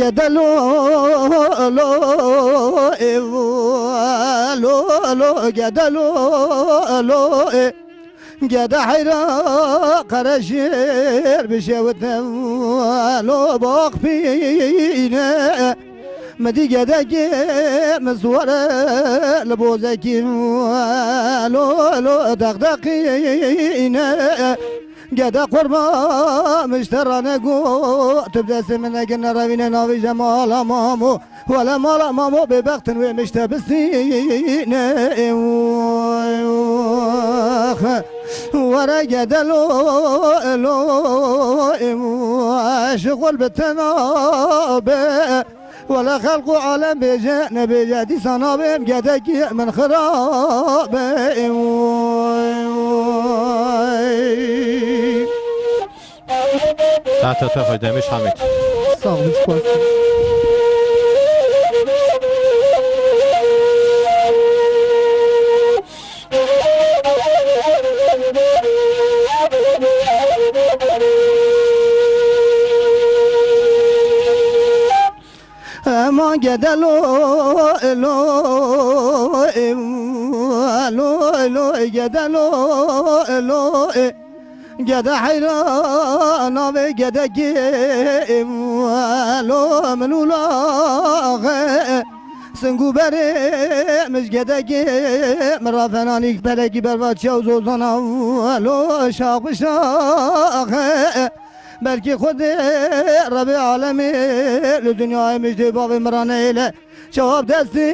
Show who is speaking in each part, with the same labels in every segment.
Speaker 1: جدلو لو لو لو جدلو لو جد حيرا قرشير بشوتنا لو باق فينا مدي جدك مزور لبوزك لو لو دغدقينا جدا قربا مشترنا قو تبدا سمنا قلنا رابينا ناوي جمال مامو ولا مال مامو ببغت ومشتبسين ورا جدا لو شغل بالتناب ولا خلق عالم بجانا بجادي صنابم جدك من خراب
Speaker 2: ساعت تا فایده میش حمید
Speaker 1: ساغل سپاس اما گدلو لو لو لو گدلو لو جدا حيران وجدا جيم لو منولا سنگو بره مش جدا جيم رافنانيك بلگی برباد شوزوزانا لو شاق شاق بلکه خود رب عالمی لدنیای مجد باب مرانه له شواب دستی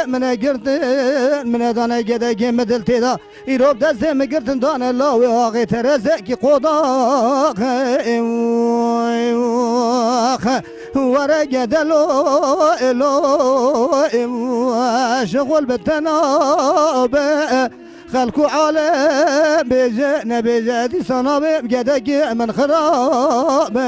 Speaker 1: من گرتن من دانه گده گم دل تیدا ایروب دستی من گرتن دانه لاوی آقی ترزه کی قداق ورا گده لو شغل بالتنابه خلق عالم بجنا بجادي صنابم جدك من خراب